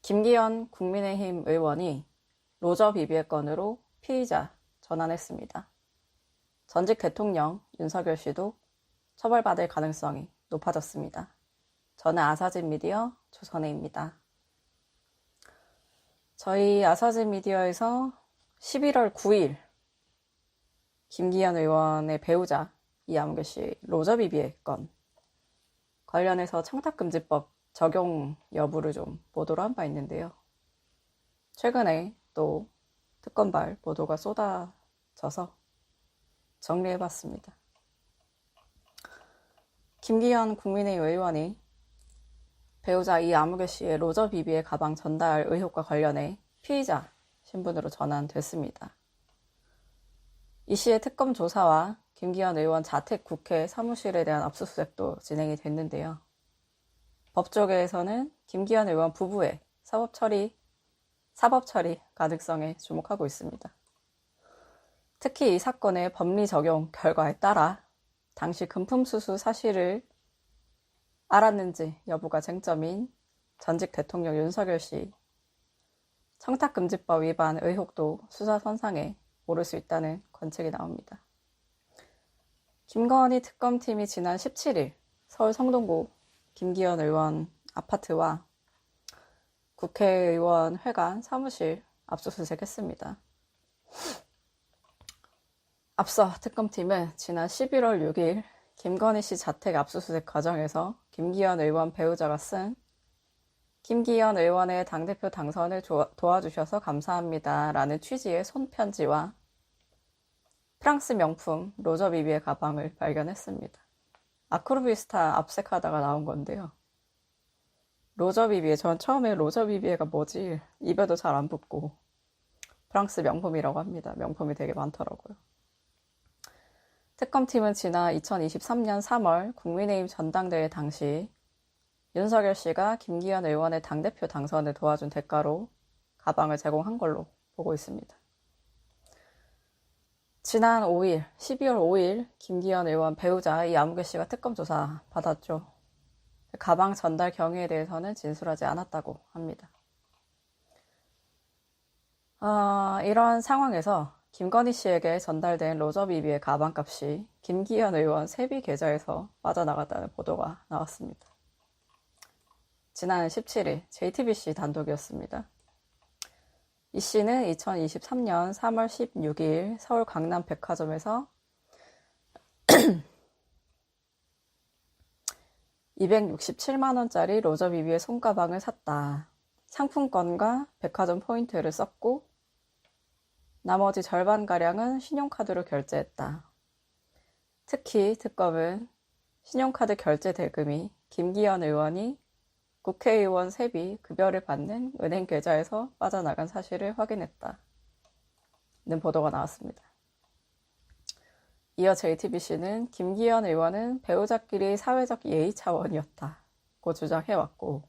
김기현 국민의힘 의원이 로저 비비의 건으로 피의자 전환했습니다. 전직 대통령 윤석열 씨도 처벌받을 가능성이 높아졌습니다. 저는 아사진 미디어 조선혜입니다. 저희 아사진 미디어에서 11월 9일 김기현 의원의 배우자 이아무개 씨 로저 비비의 건 관련해서 청탁금지법 적용 여부를 좀 보도를 한 바 있는데요. 최근에 또 특검발 보도가 쏟아져서 정리해봤습니다. 김기현 국민의힘 의원이 배우자 이아무개 씨의 로저 비비의 가방 전달 의혹과 관련해 피의자 신분으로 전환됐습니다. 이 씨의 특검 조사와 김기현 의원 자택 국회 사무실에 대한 압수수색도 진행이 됐는데요. 법조계에서는 김기현 의원 부부의 사법 처리 가능성에 주목하고 있습니다. 특히 이 사건의 법리 적용 결과에 따라 당시 금품 수수 사실을 알았는지 여부가 쟁점인 전직 대통령 윤석열 씨 청탁금지법 위반 의혹도 수사선상에 오를 수 있다는 관측이 나옵니다. 김건희 특검팀이 지난 17일 서울 성동구 김기현 의원 아파트와 국회의원 회관 사무실 압수수색했습니다. 앞서 특검팀은 지난 11월 6일 김건희 씨 자택 압수수색 과정에서 김기현 의원 배우자가 쓴 김기현 의원의 당대표 당선을 도와주셔서 감사합니다 라는 취지의 손편지와 프랑스 명품 로저 비비의 가방을 발견했습니다. 아크로비스타 압색하다가 나온 건데요. 로저 비비에, 전 처음에 로저 비비에가 뭐지? 입에도 잘 안 붙고 프랑스 명품이라고 합니다. 명품이 되게 많더라고요. 특검팀은 지난 2023년 3월 국민의힘 전당대회 당시 윤석열 씨가 김기현 의원의 당대표 당선을 도와준 대가로 가방을 제공한 걸로 보고 있습니다. 지난 5일, 12월 5일 김기현 의원 배우자 이아무개 씨가 특검 조사 받았죠. 가방 전달 경위에 대해서는 진술하지 않았다고 합니다. 이런 상황에서 김건희 씨에게 전달된 로저 비비의 가방값이 김기현 의원 세비 계좌에서 빠져나갔다는 보도가 나왔습니다. 지난 17일 JTBC 단독이었습니다. 이 씨는 2023년 3월 16일 서울 강남 백화점에서 267만원짜리 로저 비비의 손가방을 샀다. 상품권과 백화점 포인트를 썼고 나머지 절반가량은 신용카드로 결제했다. 특히 특검은 신용카드 결제 대금이 김기현 의원이 국회의원 세비 급여를 받는 은행 계좌에서 빠져나간 사실을 확인했다는 보도가 나왔습니다. 이어 JTBC는 김기현 의원은 배우자끼리 사회적 예의 차원이었다고 주장해왔고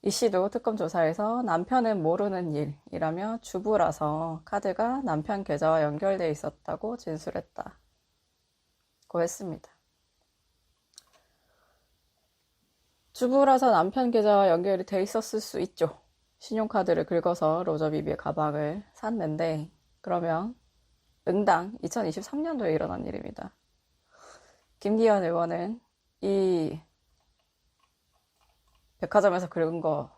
이 씨도 특검 조사에서 남편은 모르는 일이라며 주부라서 카드가 남편 계좌와 연결돼 있었다고 진술했다고 했습니다. 주부라서 남편 계좌와 연결이 돼 있었을 수 있죠. 신용카드를 긁어서 로저 비비의 가방을 샀는데 그러면 응당 2023년도에 일어난 일입니다. 김기현 의원은 이 백화점에서 긁은 거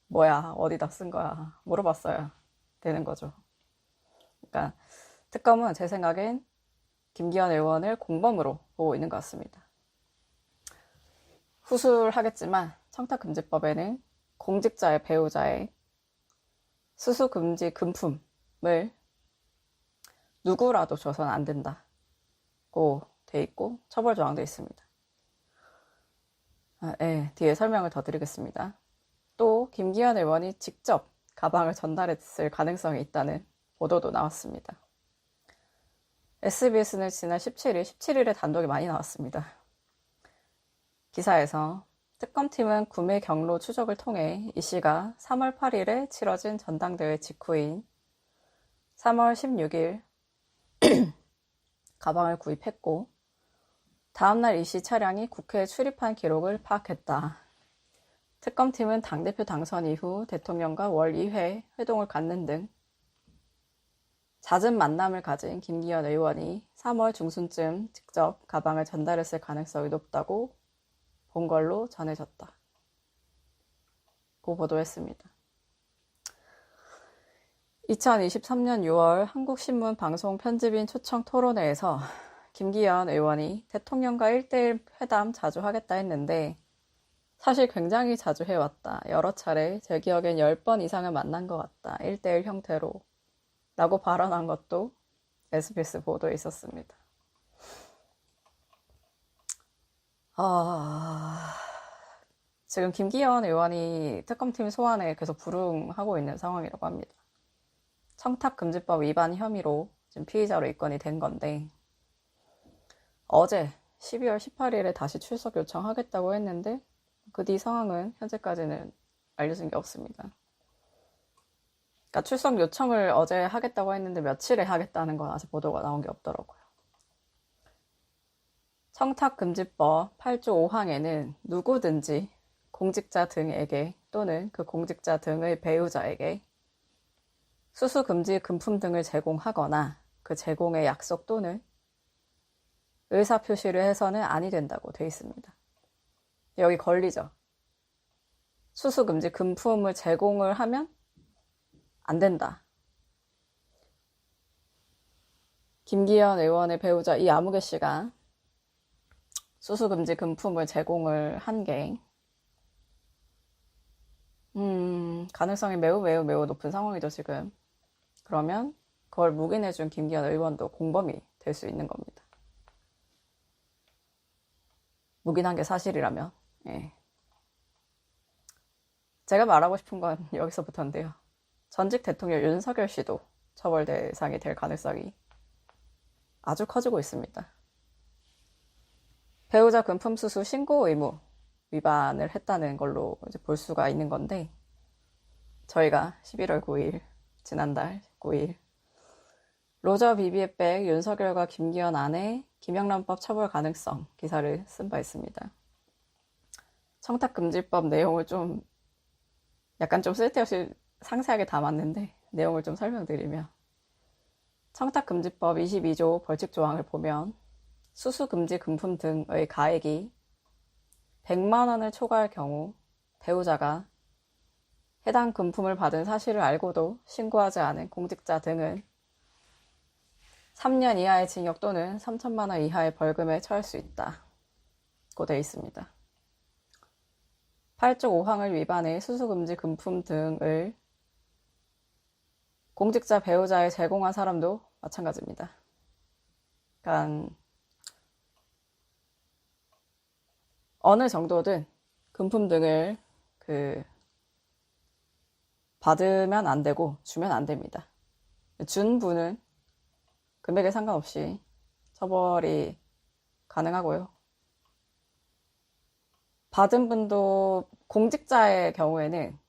뭐야? 어디다 쓴 거야? 물어봤어야 되는 거죠. 그러니까 특검은 제 생각엔 김기현 의원을 공범으로 보고 있는 것 같습니다. 후술하겠지만 청탁금지법에는 공직자의 배우자의 수수금지 금품을 누구라도 줘서는 안 된다고 돼 있고 처벌 조항도 있습니다. 뒤에 설명을 더 드리겠습니다. 또 김기현 의원이 직접 가방을 전달했을 가능성이 있다는 보도도 나왔습니다. SBS는 지난 17일에 단독이 많이 나왔습니다. 기사에서 특검팀은 구매 경로 추적을 통해 이 씨가 3월 8일에 치러진 전당대회 직후인 3월 16일 가방을 구입했고 다음날 이 씨 차량이 국회에 출입한 기록을 파악했다. 특검팀은 당대표 당선 이후 대통령과 월 2회 회동을 갖는 등 잦은 만남을 가진 김기현 의원이 3월 중순쯤 직접 가방을 전달했을 가능성이 높다고 본 걸로 전해졌다. 고 보도했습니다. 2023년 6월 한국신문 방송 편집인 초청 토론회에서 김기현 의원이 대통령과 1대1 회담 자주 하겠다 했는데 사실 굉장히 자주 해왔다. 여러 차례 제 기억엔 10번 이상은 만난 것 같다. 1대1 형태로. 라고 발언한 것도 SBS 보도에 있었습니다. 지금 김기현 의원이 특검팀 소환에 계속 불응하고 있는 상황이라고 합니다. 청탁금지법 위반 혐의로 지금 피의자로 입건이 된 건데 어제 12월 18일에 다시 출석 요청하겠다고 했는데 그 뒤 상황은 현재까지는 알려진 게 없습니다. 그러니까 출석 요청을 어제 하겠다고 했는데 며칠에 하겠다는 건 아직 보도가 나온 게 없더라고요. 청탁금지법 8조 5항에는 누구든지 공직자 등에게 또는 그 공직자 등의 배우자에게 수수금지 금품 등을 제공하거나 그 제공의 약속 또는 의사표시를 해서는 아니 된다고 돼 있습니다. 여기 걸리죠. 수수금지 금품을 제공을 하면 안 된다. 김기현 의원의 배우자 이 아무개 씨가 수수금지 금품을 제공을 한 게 가능성이 매우 높은 상황이죠, 지금. 그러면 그걸 묵인해준 김기현 의원도 공범이 될 수 있는 겁니다. 묵인한 게 사실이라면. 예. 제가 말하고 싶은 건 여기서부터인데요. 전직 대통령 윤석열 씨도 처벌 대상이 될 가능성이 아주 커지고 있습니다. 배우자 금품 수수 신고 의무 위반을 했다는 걸로 이제 볼 수가 있는 건데 저희가 11월 9일 지난달 9일 로저 비비앱백 윤석열과 김기현 아내 김영란법 처벌 가능성 기사를 쓴 바 있습니다. 청탁금지법 내용을 약간 좀 쓸데없이 상세하게 담았는데 내용을 좀 설명드리면 청탁금지법 22조 벌칙조항을 보면 수수금지 금품 등의 가액이 100만 원을 초과할 경우 배우자가 해당 금품을 받은 사실을 알고도 신고하지 않은 공직자 등은 3년 이하의 징역 또는 3천만 원 이하의 벌금에 처할 수 있다고 되어 있습니다. 8조 5항을 위반해 수수금지 금품 등을 공직자 배우자에 제공한 사람도 마찬가지입니다. 그러니까 어느 정도든 금품 등을 받으면 안 되고 주면 안 됩니다. 준 분은 금액에 상관없이 처벌이 가능하고요. 받은 분도 공직자의 경우에는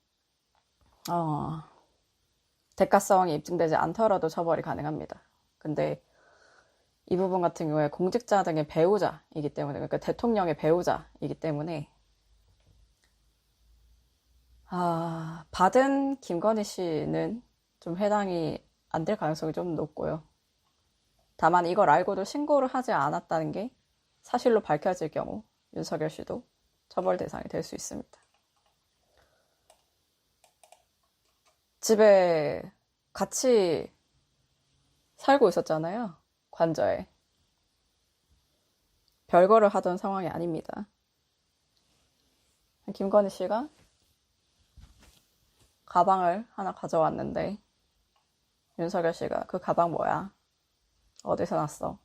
대가성이 입증되지 않더라도 처벌이 가능합니다. 근데 이 부분 같은 경우에 공직자 등의 배우자이기 때문에, 그러니까 대통령의 배우자이기 때문에 받은 김건희 씨는 좀 해당이 안 될 가능성이 좀 높고요. 다만 이걸 알고도 신고를 하지 않았다는 게 사실로 밝혀질 경우 윤석열 씨도 처벌 대상이 될 수 있습니다. 집에 같이 살고 있었잖아요. 관저에. 별거를 하던 상황이 아닙니다. 김건희 씨가 가방을 하나 가져왔는데 윤석열 씨가 그 가방 뭐야? 어디서 났어?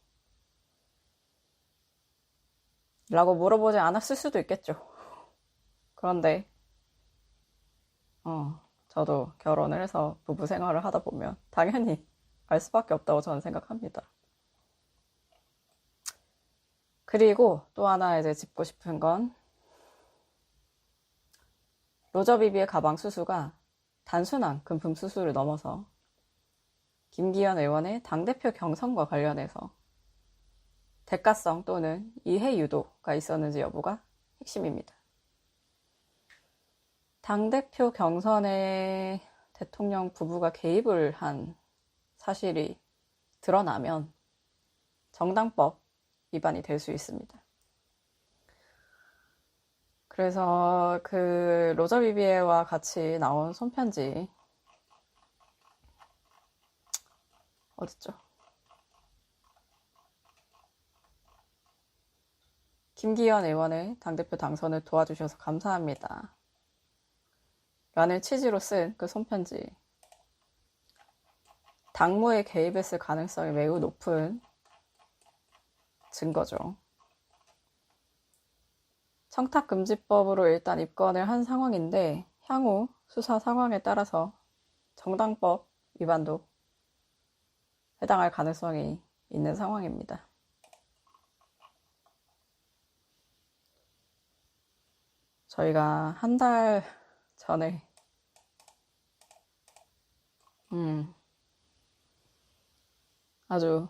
라고 물어보지 않았을 수도 있겠죠. 그런데 저도 결혼을 해서 부부 생활을 하다 보면 당연히 알 수밖에 없다고 저는 생각합니다. 그리고 또 하나 이제 짚고 싶은 건 로저비비의 가방 수수가 단순한 금품 수수를 넘어서 김기현 의원의 당대표 경선과 관련해서 대가성 또는 이해 유도가 있었는지 여부가 핵심입니다. 당대표 경선에 대통령 부부가 개입을 한 사실이 드러나면 정당법 위반이 될 수 있습니다. 그래서 그 로저 비비에와 같이 나온 손편지 어딨죠? 김기현 의원의 당대표 당선을 도와주셔서 감사합니다. 라는 취지로 쓴 그 손편지. 당무에 개입했을 가능성이 매우 높은 증거죠. 청탁금지법으로 일단 입건을 한 상황인데 향후 수사 상황에 따라서 정당법 위반도 해당할 가능성이 있는 상황입니다. 저희가 한 달 전에 아주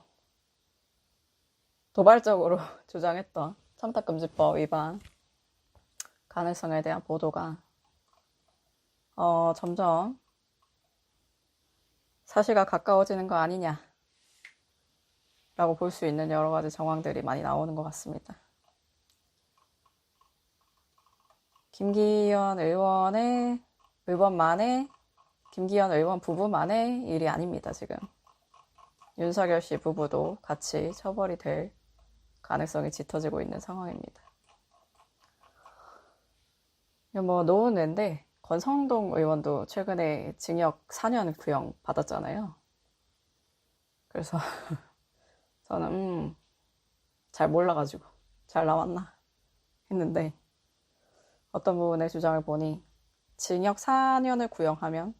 도발적으로 주장했던 청탁금지법 위반 가능성에 대한 보도가 점점 사실과 가까워지는 거 아니냐 라고 볼 수 있는 여러 가지 정황들이 많이 나오는 것 같습니다. 김기현 의원 부부만의 일이 아닙니다, 지금. 윤석열 씨 부부도 같이 처벌이 될 가능성이 짙어지고 있는 상황입니다. 뭐 노은인데 권성동 의원도 최근에 징역 4년 구형 받았잖아요. 그래서 저는 잘 몰라가지고 잘 나왔나 했는데 어떤 부분의 주장을 보니 징역 4년을 구형하면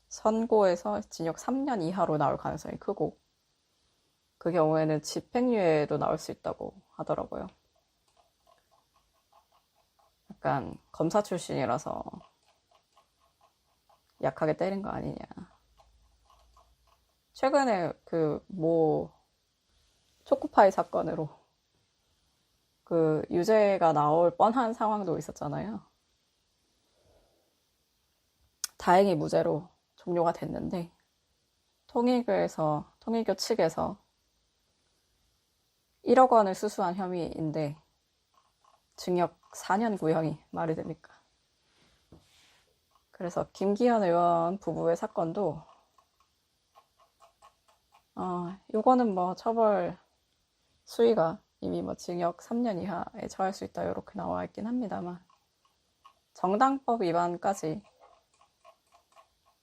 선고에서 징역 3년 이하로 나올 가능성이 크고 그 경우에는 집행유예도 나올 수 있다고 하더라고요. 약간 검사 출신이라서 약하게 때린 거 아니냐. 최근에 그 초코파이 사건으로 그 유죄가 나올 뻔한 상황도 있었잖아요. 다행히 무죄로 종료가 됐는데 통일교 측에서 1억 원을 수수한 혐의인데 징역 4년 구형이 말이 됩니까? 그래서 김기현 의원 부부의 사건도 요거는 뭐 처벌 수위가 이미 뭐 징역 3년 이하에 처할 수 있다 이렇게 나와 있긴 합니다만 정당법 위반까지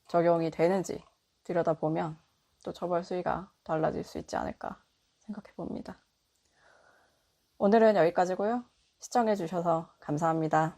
적용이 되는지 들여다보면 또 처벌 수위가 달라질 수 있지 않을까 생각해 봅니다. 오늘은 여기까지고요. 시청해 주셔서 감사합니다.